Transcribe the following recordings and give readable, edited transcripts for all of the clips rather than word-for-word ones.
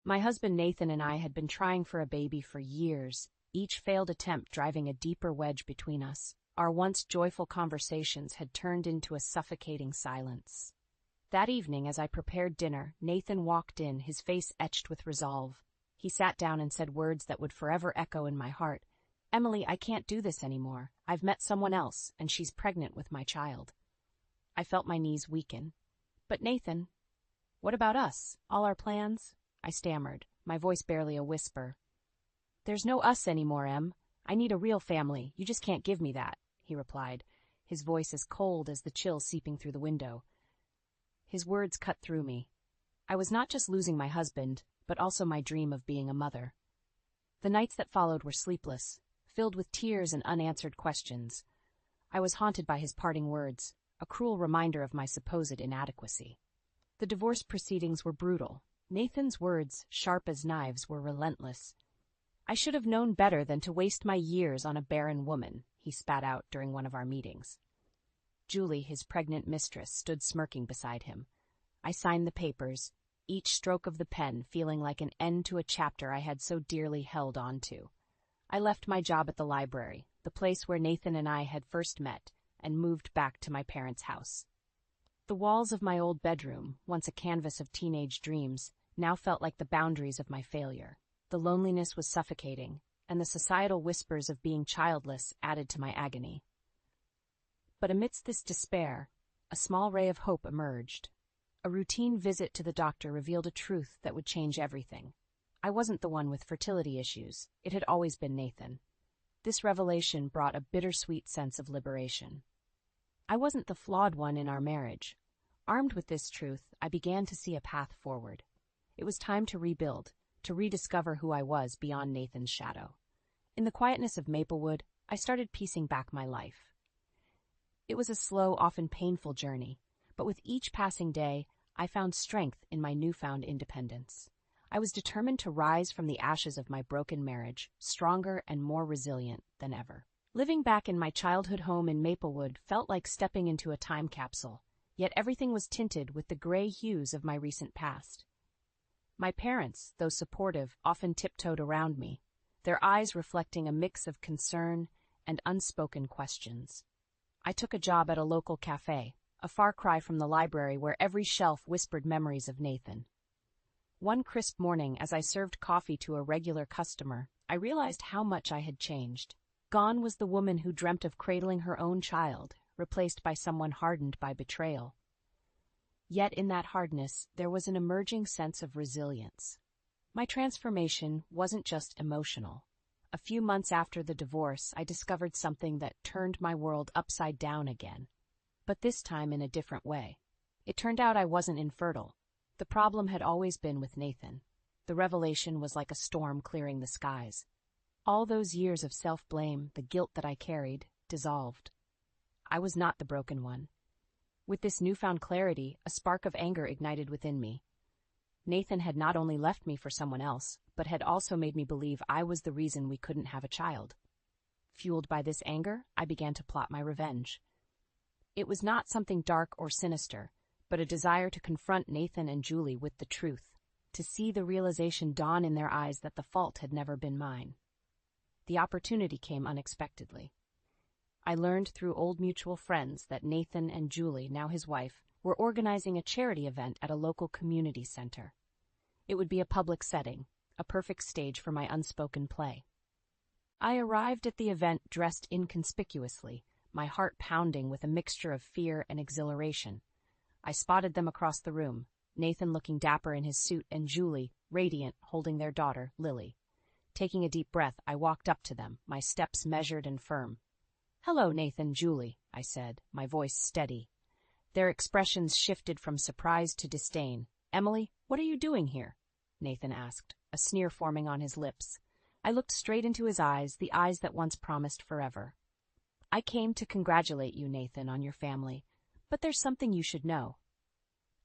My husband Nathan and I had been trying for a baby for years, each failed attempt driving a deeper wedge between us. Our once joyful conversations had turned into a suffocating silence. That evening, as I prepared dinner, Nathan walked in, his face etched with resolve. He sat down and said words that would forever echo in my heart. "Emily, I can't do this anymore. I've met someone else, and she's pregnant with my child." I felt my knees weaken. "But Nathan, what about us? All our plans?" I stammered, my voice barely a whisper. "There's no us anymore, Em. I need a real family. You just can't give me that," he replied, his voice as cold as the chill seeping through the window. His words cut through me. I was not just losing my husband, but also my dream of being a mother. The nights that followed were sleepless, filled with tears and unanswered questions. I was haunted by his parting words, a cruel reminder of my supposed inadequacy. The divorce proceedings were brutal. Nathan's words, sharp as knives, were relentless. "I should have known better than to waste my years on a barren woman," he spat out during one of our meetings. Julie, his pregnant mistress, stood smirking beside him. I signed the papers, each stroke of the pen feeling like an end to a chapter I had so dearly held on to. I left my job at the library, the place where Nathan and I had first met, and moved back to my parents' house. The walls of my old bedroom, once a canvas of teenage dreams, now felt like the boundaries of my failure. The loneliness was suffocating, and the societal whispers of being childless added to my agony. But amidst this despair, a small ray of hope emerged. A routine visit to the doctor revealed a truth that would change everything. I wasn't the one with fertility issues. It had always been Nathan. This revelation brought a bittersweet sense of liberation. I wasn't the flawed one in our marriage. Armed with this truth, I began to see a path forward. It was time to rebuild, to rediscover who I was beyond Nathan's shadow. In the quietness of Maplewood, I started piecing back my life. It was a slow, often painful journey, but with each passing day, I found strength in my newfound independence. I was determined to rise from the ashes of my broken marriage, stronger and more resilient than ever. Living back in my childhood home in Maplewood felt like stepping into a time capsule, yet everything was tinted with the gray hues of my recent past. My parents, though supportive, often tiptoed around me, their eyes reflecting a mix of concern and unspoken questions. I took a job at a local cafe, a far cry from the library where every shelf whispered memories of Nathan. One crisp morning, as I served coffee to a regular customer, I realized how much I had changed. Gone was the woman who dreamt of cradling her own child, replaced by someone hardened by betrayal. Yet in that hardness, there was an emerging sense of resilience. My transformation wasn't just emotional. A few months after the divorce, I discovered something that turned my world upside down again. But this time in a different way. It turned out I wasn't infertile. The problem had always been with Nathan. The revelation was like a storm clearing the skies. All those years of self-blame, the guilt that I carried, dissolved. I was not the broken one. With this newfound clarity, a spark of anger ignited within me. Nathan had not only left me for someone else, but had also made me believe I was the reason we couldn't have a child. Fueled by this anger, I began to plot my revenge. It was not something dark or sinister, but a desire to confront Nathan and Julie with the truth, to see the realization dawn in their eyes that the fault had never been mine. The opportunity came unexpectedly. I learned through old mutual friends that Nathan and Julie, now his wife, were organizing a charity event at a local community center. It would be a public setting, a perfect stage for my unspoken play. I arrived at the event dressed inconspicuously, my heart pounding with a mixture of fear and exhilaration. I spotted them across the room, Nathan looking dapper in his suit and Julie, radiant, holding their daughter, Lily. Taking a deep breath, I walked up to them, my steps measured and firm. "Hello, Nathan, Julie," I said, my voice steady. Their expressions shifted from surprise to disdain. "Emily, what are you doing here?" Nathan asked, a sneer forming on his lips. I looked straight into his eyes, the eyes that once promised forever. "I came to congratulate you, Nathan, on your family, but there's something you should know."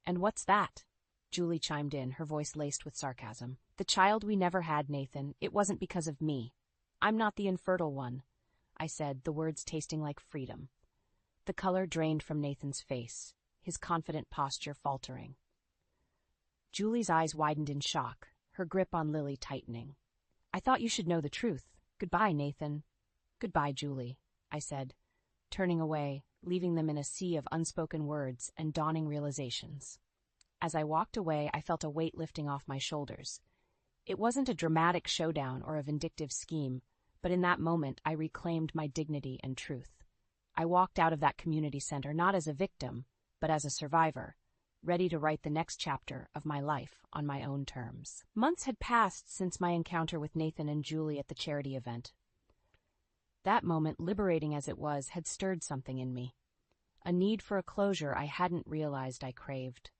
"And what's that?" Julie chimed in, her voice laced with sarcasm. "The child we never had, Nathan, it wasn't because of me. I'm not the infertile one," I said, the words tasting like freedom. The color drained from Nathan's face, his confident posture faltering. Julie's eyes widened in shock, her grip on Lily tightening. "I thought you should know the truth. Goodbye, Nathan." "Goodbye, Julie," I said, turning away, leaving them in a sea of unspoken words and dawning realizations. As I walked away, I felt a weight lifting off my shoulders. It wasn't a dramatic showdown or a vindictive scheme, but in that moment I reclaimed my dignity and truth. I walked out of that community center not as a victim, but as a survivor, ready to write the next chapter of my life on my own terms. Months had passed since my encounter with Nathan and Julie at the charity event. That moment, liberating as it was, had stirred something in me. A need for a closure I hadn't realized I craved.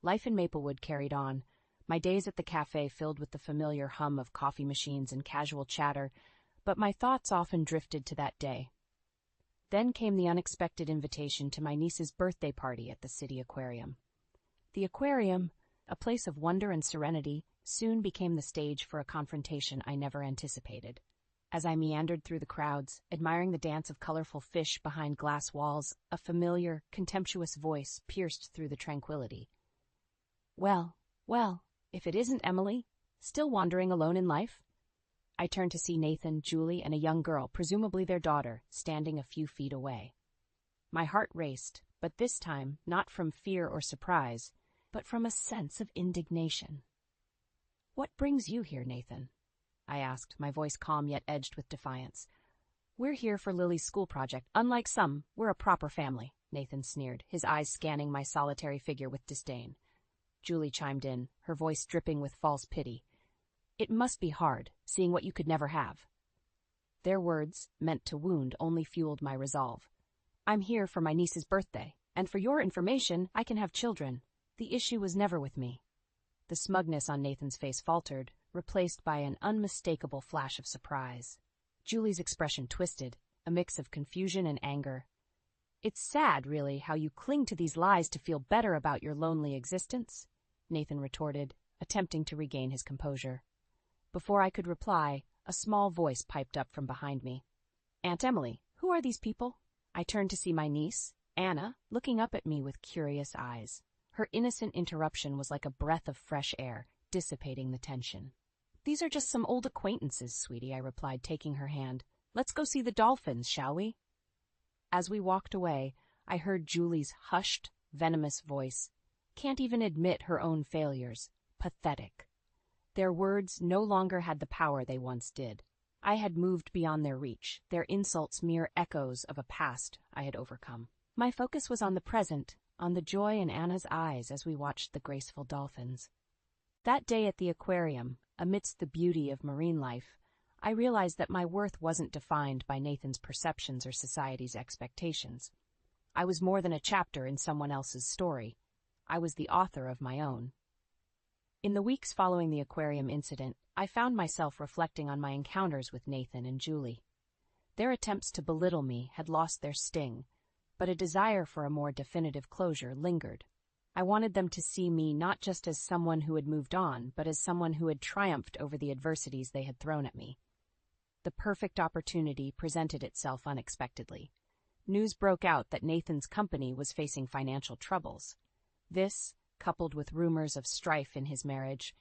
Life in Maplewood carried on, my days at the cafe filled with the familiar hum of coffee machines and casual chatter, but my thoughts often drifted to that day. Then came the unexpected invitation to my niece's birthday party at the city aquarium. The aquarium, a place of wonder and serenity, soon became the stage for a confrontation I never anticipated. As I meandered through the crowds, admiring the dance of colorful fish behind glass walls, a familiar, contemptuous voice pierced through the tranquility. Well, if it isn't Emily, still wandering alone in life?" I turned to see Nathan, Julie, and a young girl, presumably their daughter, standing a few feet away. My heart raced, but this time not from fear or surprise, but from a sense of indignation. "What brings you here, Nathan?" I asked, my voice calm yet edged with defiance. "We're here for Lily's school project. Unlike some, we're a proper family," Nathan sneered, his eyes scanning my solitary figure with disdain. Julie chimed in, her voice dripping with false pity. "It must be hard, seeing what you could never have." Their words, meant to wound, only fueled my resolve. "I'm here for my niece's birthday, and for your information, I can have children. The issue was never with me." The smugness on Nathan's face faltered, replaced by an unmistakable flash of surprise. Julie's expression twisted, a mix of confusion and anger. "It's sad, really, how you cling to these lies to feel better about your lonely existence," Nathan retorted, attempting to regain his composure. Before I could reply, a small voice piped up from behind me. "Aunt Emily, who are these people?" I turned to see my niece, Anna, looking up at me with curious eyes. Her innocent interruption was like a breath of fresh air, dissipating the tension. "These are just some old acquaintances, sweetie," I replied, taking her hand. "Let's go see the dolphins, shall we?" As we walked away, I heard Julie's hushed, venomous voice. Can't even admit her own failures. Pathetic. Their words no longer had the power they once did. I had moved beyond their reach, their insults mere echoes of a past I had overcome. My focus was on the present, on the joy in Anna's eyes as we watched the graceful dolphins. That day at the aquarium, amidst the beauty of marine life, I realized that my worth wasn't defined by Nathan's perceptions or society's expectations. I was more than a chapter in someone else's story. I was the author of my own. In the weeks following the aquarium incident, I found myself reflecting on my encounters with Nathan and Julie. Their attempts to belittle me had lost their sting, but a desire for a more definitive closure lingered. I wanted them to see me not just as someone who had moved on, but as someone who had triumphed over the adversities they had thrown at me. The perfect opportunity presented itself unexpectedly. News broke out that Nathan's company was facing financial troubles. This, coupled with rumors of strife in his marriage,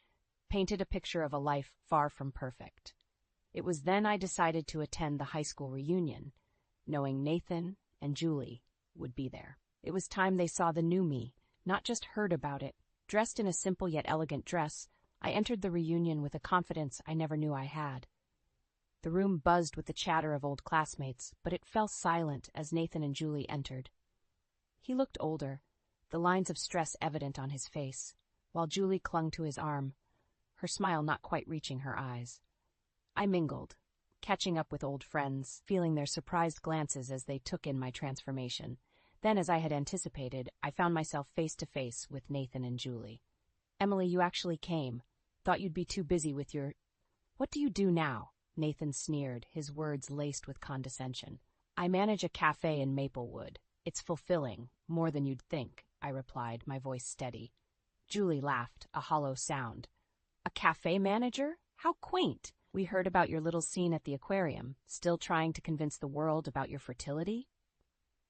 painted a picture of a life far from perfect. It was then I decided to attend the high school reunion, knowing Nathan and Julie would be there. It was time they saw the new me, not just heard about it. Dressed in a simple yet elegant dress, I entered the reunion with a confidence I never knew I had. The room buzzed with the chatter of old classmates, but it fell silent as Nathan and Julie entered. He looked older, the lines of stress evident on his face, while Julie clung to his arm, her smile not quite reaching her eyes. I mingled, catching up with old friends, feeling their surprised glances as they took in my transformation. Then, as I had anticipated, I found myself face to face with Nathan and Julie. "Emily, you actually came. Thought you'd be too busy with your—" "What do you do now?" Nathan sneered, his words laced with condescension. "I manage a cafe in Maplewood. It's fulfilling, more than you'd think," I replied, my voice steady. Julie laughed, a hollow sound. "A cafe manager? How quaint! We heard about your little scene at the aquarium. Still trying to convince the world about your fertility?"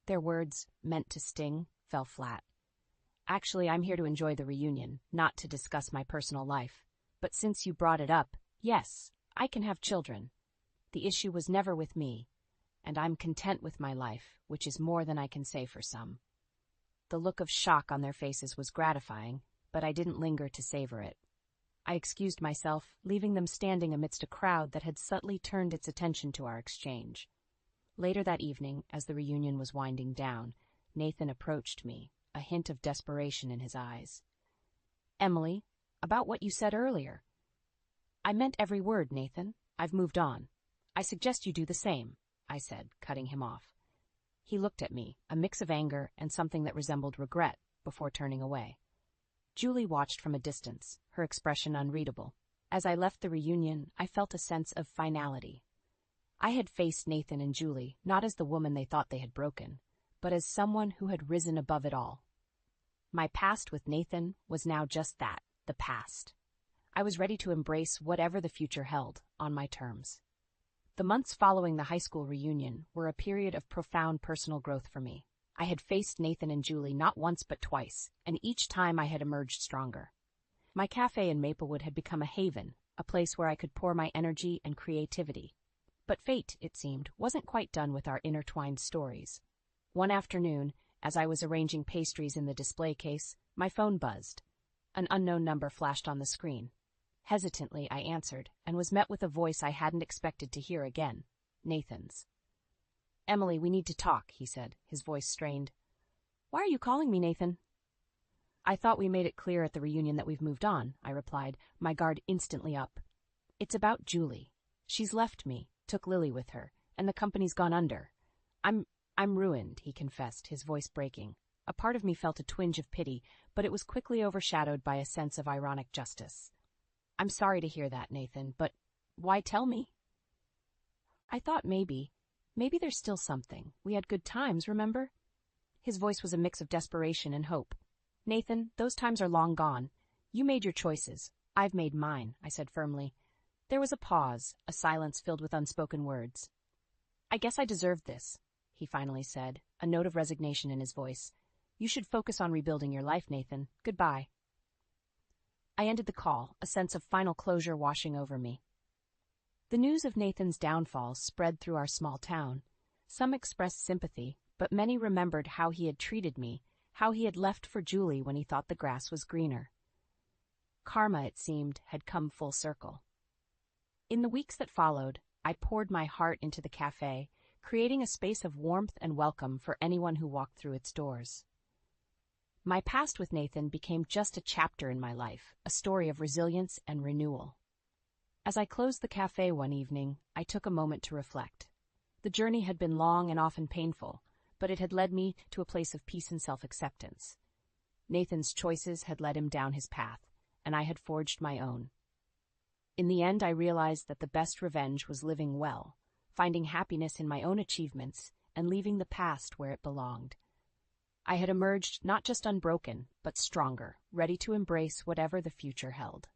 Their words, meant to sting, fell flat. "Actually, I'm here to enjoy the reunion, not to discuss my personal life." But since you brought it up, yes, I can have children. The issue was never with me, and I'm content with my life, which is more than I can say for some." The look of shock on their faces was gratifying, but I didn't linger to savor it. I excused myself, leaving them standing amidst a crowd that had subtly turned its attention to our exchange. Later that evening, as the reunion was winding down, Nathan approached me, a hint of desperation in his eyes. "Emily, about what you said earlier." "I meant every word, Nathan. I've moved on. I suggest you do the same," I said, cutting him off. He looked at me, a mix of anger and something that resembled regret, before turning away. Julie watched from a distance, her expression unreadable. As I left the reunion, I felt a sense of finality. I had faced Nathan and Julie not as the woman they thought they had broken, but as someone who had risen above it all. My past with Nathan was now just that, the past. I was ready to embrace whatever the future held, on my terms. The months following the high school reunion were a period of profound personal growth for me. I had faced Nathan and Julie not once but twice, and each time I had emerged stronger. My cafe in Maplewood had become a haven, a place where I could pour my energy and creativity. But fate, it seemed, wasn't quite done with our intertwined stories. One afternoon, as I was arranging pastries in the display case, my phone buzzed. An unknown number flashed on the screen. Hesitantly, I answered, and was met with a voice I hadn't expected to hear again, Nathan's. "Emily, we need to talk," he said, his voice strained. "Why are you calling me, Nathan?" "I thought we made it clear at the reunion that we've moved on," I replied, my guard instantly up. "It's about Julie. She's left me, took Lily with her, and the company's gone under. I'm ruined," he confessed, his voice breaking. A part of me felt a twinge of pity, but it was quickly overshadowed by a sense of ironic justice. "I'm sorry to hear that, Nathan, but why tell me?" "I thought maybe there's still something. We had good times, remember?" His voice was a mix of desperation and hope. "Nathan, those times are long gone. You made your choices. I've made mine," I said firmly. There was a pause, a silence filled with unspoken words. "I guess I deserved this," he finally said, a note of resignation in his voice. "You should focus on rebuilding your life, Nathan. Goodbye." I ended the call, a sense of final closure washing over me. The news of Nathan's downfall spread through our small town. Some expressed sympathy, but many remembered how he had treated me, how he had left for Julie when he thought the grass was greener. Karma, it seemed, had come full circle. In the weeks that followed, I poured my heart into the cafe, creating a space of warmth and welcome for anyone who walked through its doors. My past with Nathan became just a chapter in my life, a story of resilience and renewal. As I closed the cafe one evening, I took a moment to reflect. The journey had been long and often painful, but it had led me to a place of peace and self-acceptance. Nathan's choices had led him down his path, and I had forged my own. In the end, I realized that the best revenge was living well, finding happiness in my own achievements, and leaving the past where it belonged. I had emerged not just unbroken, but stronger, ready to embrace whatever the future held.